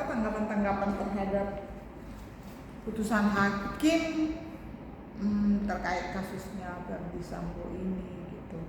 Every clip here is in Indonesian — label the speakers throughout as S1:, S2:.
S1: tanggapan-tanggapan terhadap putusan hakim terkait kasusnya Verdi Sambo ini gitu.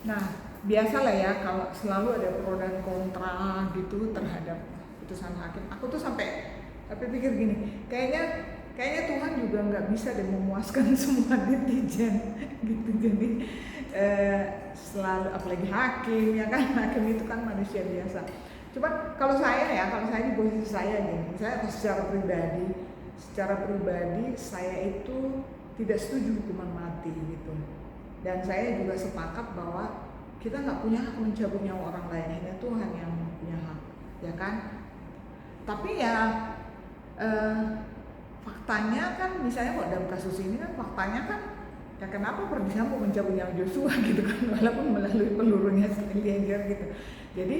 S1: Nah, biasalah ya kalau selalu ada pro dan kontra gitu terhadap putusan hakim. Aku tuh sampai pikir gini, kayaknya Tuhan juga nggak bisa deh memuaskan semua netizen gitu. Jadi selalu, apalagi hakim ya kan, hakim itu kan manusia biasa. Coba kalau saya di posisi saya gini, saya secara pribadi saya itu tidak setuju hukuman mati gitu. Dan saya juga sepakat bahwa kita nggak punya hak mencabut nyawa orang lain, hanya Tuhan yang punya hak, ya kan? Tapi ya faktanya kan, misalnya kok dalam kasus ini kan faktanya kan, ya kenapa Verdi Sambo mencabut nyawa Joshua gitu kan, walaupun melalui pelurunya Eliezer gitu. Jadi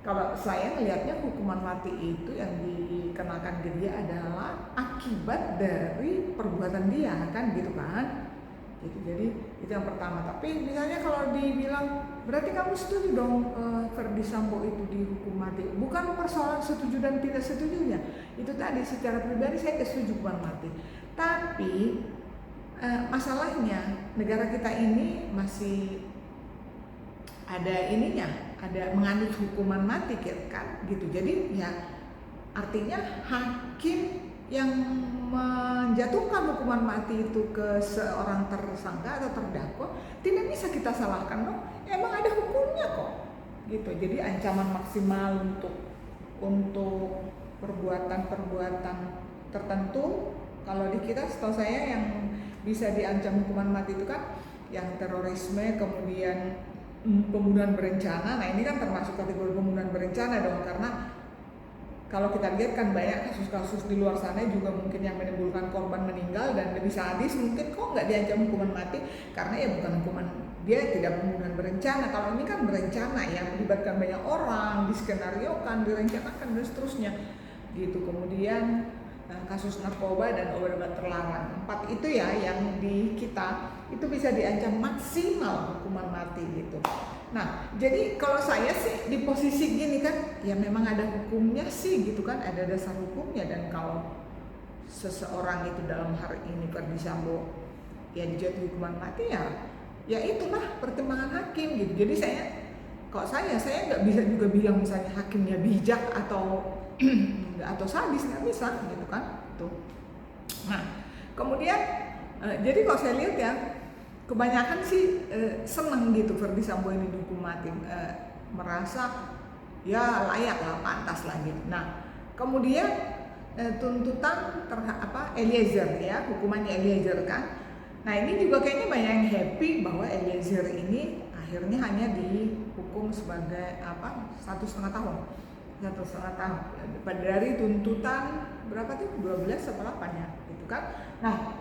S1: kalau saya melihatnya hukuman mati itu yang dikenakan ke dia adalah akibat dari perbuatan dia kan gitu kan. Jadi itu yang pertama. Tapi misalnya kalau dibilang berarti kamu setuju dong Verdi Sambo itu dihukum mati, bukan persoalan setuju dan tidak setujunya. Itu tadi secara pribadi saya setuju hukuman mati. Tapi masalahnya negara kita ini masih ada menganut hukuman mati kan gitu. Jadi ya artinya hakim yang menjatuhkan hukuman mati itu ke seorang tersangka atau terdakwa tidak bisa kita salahkan dong. Emang ada hukumnya kok gitu. Jadi ancaman maksimal untuk perbuatan tertentu, kalau di kita setahu saya yang bisa diancam hukuman mati itu kan yang terorisme, kemudian pembunuhan berencana. Nah ini kan termasuk kategori pembunuhan berencana dong, karena kalau kita lihat kan banyak kasus-kasus di luar sana juga mungkin yang menimbulkan korban meninggal dan lebih sadis, mungkin kok nggak diancam hukuman mati karena ya bukan hukuman, dia tidak pembunuhan berencana. Kalau ini kan berencana ya, melibatkan banyak orang, diskenariokan, direncanakan dan seterusnya gitu. Kemudian kasus narkoba dan obat-obat terlarang, 4 itu ya yang di kita itu bisa diancam maksimal hukuman mati gitu. Nah, jadi kalau saya sih di posisi gini kan, ya memang ada hukumnya sih gitu kan, ada dasar hukumnya. Dan kalau seseorang itu dalam hari ini Verdi Sambo ya dijatuhi hukuman mati, ya itulah pertimbangan hakim gitu. Jadi saya nggak bisa juga bilang misalnya hakimnya bijak atau sadis, nggak bisa gitu kan tuh. Nah, kemudian jadi kalau saya lihat ya, kebanyakan sih seneng gitu Verdi Sambo ini dihukum mati, merasa ya layak lah, pantas lah gitu. Nah, kemudian tuntutan Eliezer ya, hukumannya Eliezer kan. Nah ini juga kayaknya banyak yang happy bahwa Eliezer ini akhirnya hanya dihukum sebagai 1,5 tahun. 1,5 tahun dari tuntutan berapa tuh, 12 atau 8 ya gitu kan. Nah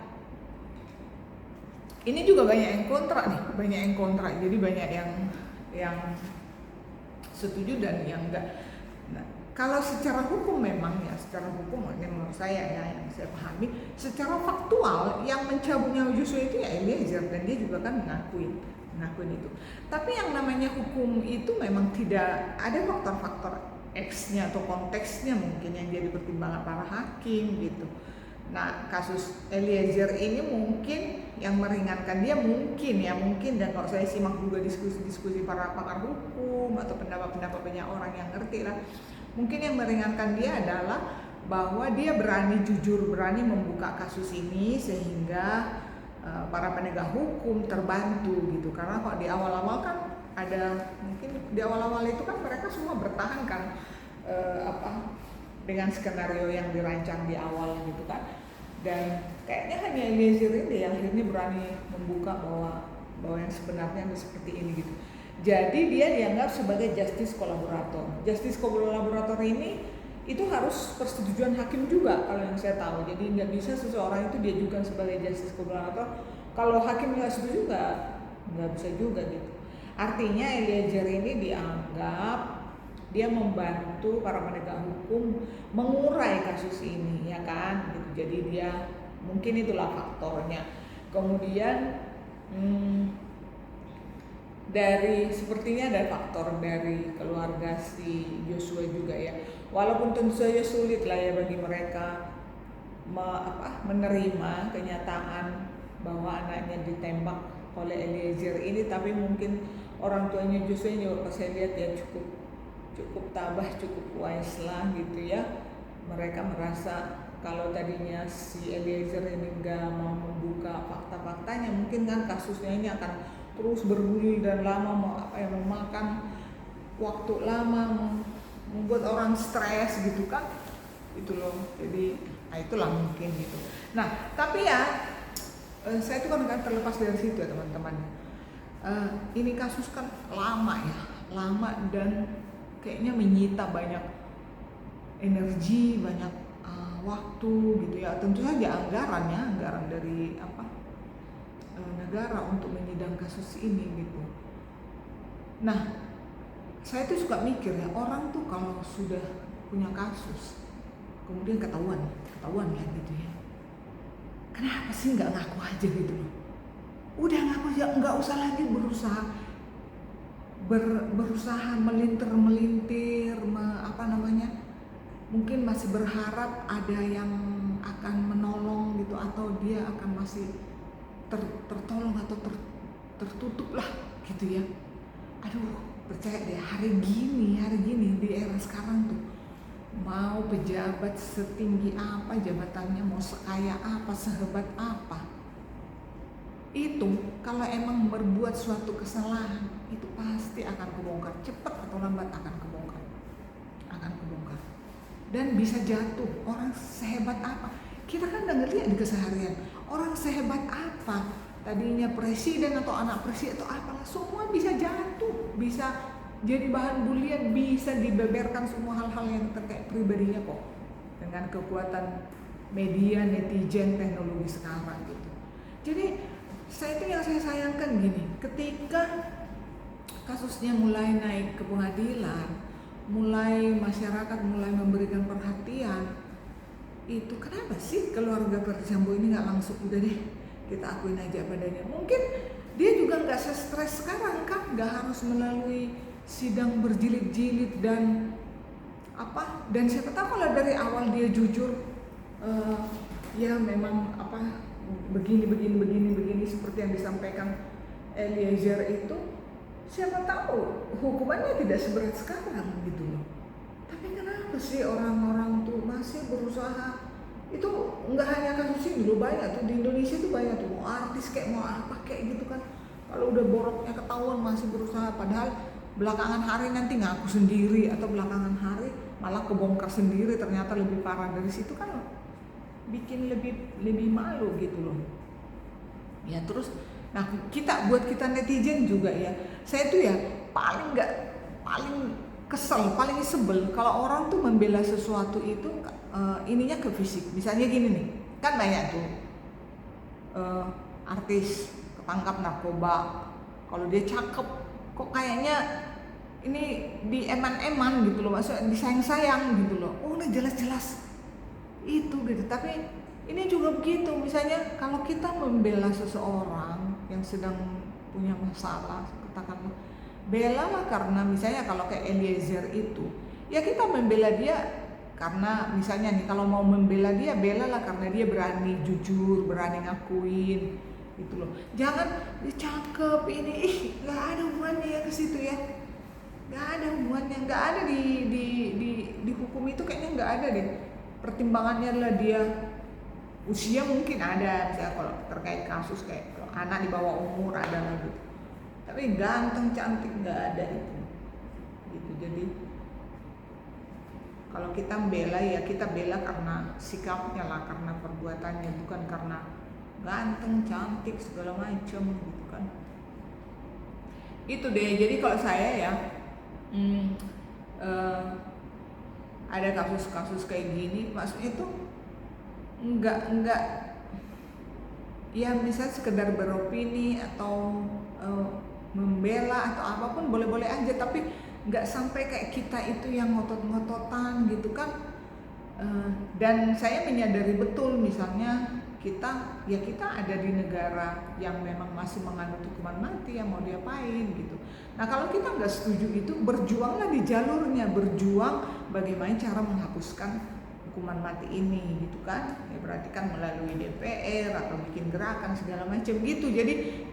S1: ini juga banyak yang kontra, jadi banyak yang setuju dan yang enggak. Nah, kalau secara hukum memang ya, secara hukum ini menurut saya ya, yang saya pahami secara faktual yang mencabut nyawa Joshua itu ya Eliezer, dan dia juga kan mengakuin itu. Tapi yang namanya hukum itu memang tidak ada faktor-faktor X-nya atau konteksnya mungkin yang jadi pertimbangan para hakim gitu. Nah, kasus Eliezer ini mungkin yang meringankan dia mungkin, dan kalau saya simak juga diskusi para pakar hukum atau pendapat banyak orang yang ngerti lah, mungkin yang meringankan dia adalah bahwa dia jujur berani membuka kasus ini sehingga para penegak hukum terbantu gitu. Karena kalau di awal-awal kan mungkin di awal-awal itu kan mereka semua bertahan kan dengan skenario yang dirancang di awal gitu kan. Dan kayaknya hanya Eliezer ini yang akhirnya berani membuka bahwa yang sebenarnya seperti ini gitu. Jadi dia dianggap sebagai justice kolaborator. Justice kolaborator ini itu harus persetujuan hakim juga kalau yang saya tahu. Jadi nggak bisa seseorang itu diajukan sebagai justice kolaborator kalau hakim nggak setuju, nggak bisa juga gitu. Artinya Eliezer ini dianggap dia membantu para penegak hukum mengurai kasus ini ya kan gitu. Jadi dia mungkin itulah faktornya. Kemudian sepertinya ada faktor dari keluarga si Joshua juga ya. Walaupun tentu saja sulit lah ya bagi mereka menerima kenyataan bahwa anaknya ditembak oleh Eliezer ini, tapi mungkin orang tuanya Joshua juga saya lihat ya cukup tabah, cukup wise lah gitu ya. Mereka merasa kalau tadinya si Eliezer ini nggak mau membuka fakta-faktanya, mungkin kan kasusnya ini akan terus bergulir dan lama, memakan waktu lama, membuat orang stres gitu kan, itu loh. Jadi itulah mungkin gitu. Nah tapi ya saya itu kan terlepas dari situ ya teman-teman. Ini kasus kan lama dan kayaknya menyita banyak energi, banyak waktu gitu ya. Tentu saja anggaran dari negara untuk menyidang kasus ini gitu. Nah, saya tuh suka mikir ya, orang tuh kalau sudah punya kasus, kemudian ketahuan ya gitu ya. Kenapa sih nggak ngaku aja gitu loh? Udah ngaku aja, nggak usah lagi berusaha melintir, mungkin masih berharap ada yang akan menolong gitu, atau dia akan masih tertolong atau tertutup lah gitu ya. Aduh, percaya deh, hari gini di era sekarang tuh, mau pejabat setinggi apa jabatannya, mau sekaya apa, sehebat apa, itu kalau emang berbuat suatu kesalahan itu pasti akan kebongkar, cepat atau lambat akan kebongkar dan bisa jatuh. Orang sehebat apa, kita kan udah ngeliat di keseharian, orang sehebat apa, tadinya presiden atau anak presiden atau apalah, semua bisa jatuh, bisa jadi bahan bulian, bisa dibeberkan semua hal-hal yang terkait pribadinya kok, dengan kekuatan media, netizen, teknologi sekarang gitu. Jadi yang saya sayangkan gini, ketika kasusnya mulai naik ke pengadilan, masyarakat mulai memberikan perhatian, itu kenapa sih keluarga Verdi Sambo ini nggak langsung udah deh kita akuin aja padanya? Mungkin dia juga nggak stres sekarang kan, nggak harus melalui sidang berjilid-jilid dan siapa tahu kalau dari awal dia jujur, ya memang begini seperti yang disampaikan Eliezer itu, siapa tahu hukumannya tidak seberat sekarang gitu loh. Tapi kenapa sih orang-orang tuh masih berusaha? Itu nggak hanya kasus ini loh, banyak tuh di Indonesia tuh, banyak tuh, mau artis kayak mau apa kayak gitu kan, kalau udah boroknya ketahuan masih berusaha, padahal belakangan hari nanti ngaku sendiri, atau belakangan hari malah kebongkar sendiri, ternyata lebih parah dari situ kan, bikin lebih malu gitu loh ya. Terus buat kita netizen juga ya, saya tuh ya paling kesel, paling sebel kalau orang tuh membela sesuatu itu ininya ke fisik. Misalnya gini nih, kan banyak tuh artis ketangkap narkoba, kalau dia cakep kok kayaknya ini di eman gitu loh, maksudnya disayang-sayang gitu loh. Oh udah jelas-jelas itu gitu. Tapi ini juga begitu, misalnya kalau kita membela seseorang yang sedang punya masalah, katakanlah belalah karena misalnya kalau kayak Eliezer itu, ya kita membela dia karena misalnya nih, kalau mau membela dia, belalah karena dia berani jujur, berani ngakuin gitu loh. Jangan dia cakep ini, nggak ada hubungannya ya ke situ ya, nggak ada hubungannya, nggak ada di hukum itu, kayaknya nggak ada deh. Pertimbangannya adalah dia usia, mungkin ada misalnya kalau terkait kasus kayak kalau anak di bawah umur ada lah gitu, tapi ganteng cantik nggak ada itu gitu. Jadi kalau kita bela ya kita bela karena sikapnya lah, karena perbuatannya, bukan karena ganteng cantik segala macam gitu kan. Itu deh. Jadi kalau saya ya ada kasus-kasus kayak gini, maksudnya itu enggak ya, misalnya sekedar beropini atau membela atau apapun boleh-boleh aja, tapi nggak sampai kayak kita itu yang ngotot-ngototan gitu kan. Dan saya menyadari betul misalnya kita ada di negara yang memang masih menganut hukuman mati, yang mau diapain gitu. Nah kalau kita nggak setuju itu, berjuanglah di jalurnya, berjuang bagaimana cara menghapuskan hukuman mati ini gitu kan. Ya berarti kan melalui DPR atau bikin gerakan segala macam gitu. Jadi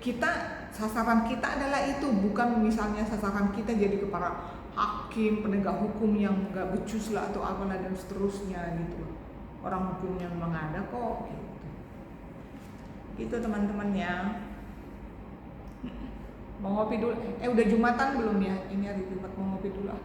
S1: sasaran kita adalah itu, bukan misalnya sasaran kita jadi ke para hakim, penegak hukum yang nggak becus lah atau apalah dan seterusnya gitu. Orang hukumnya memang ada kok gitu teman-teman ya. Mau ngopi dulu? Udah Jumatan belum ya? Ini hari Jumat, mau ngopi dulu ah.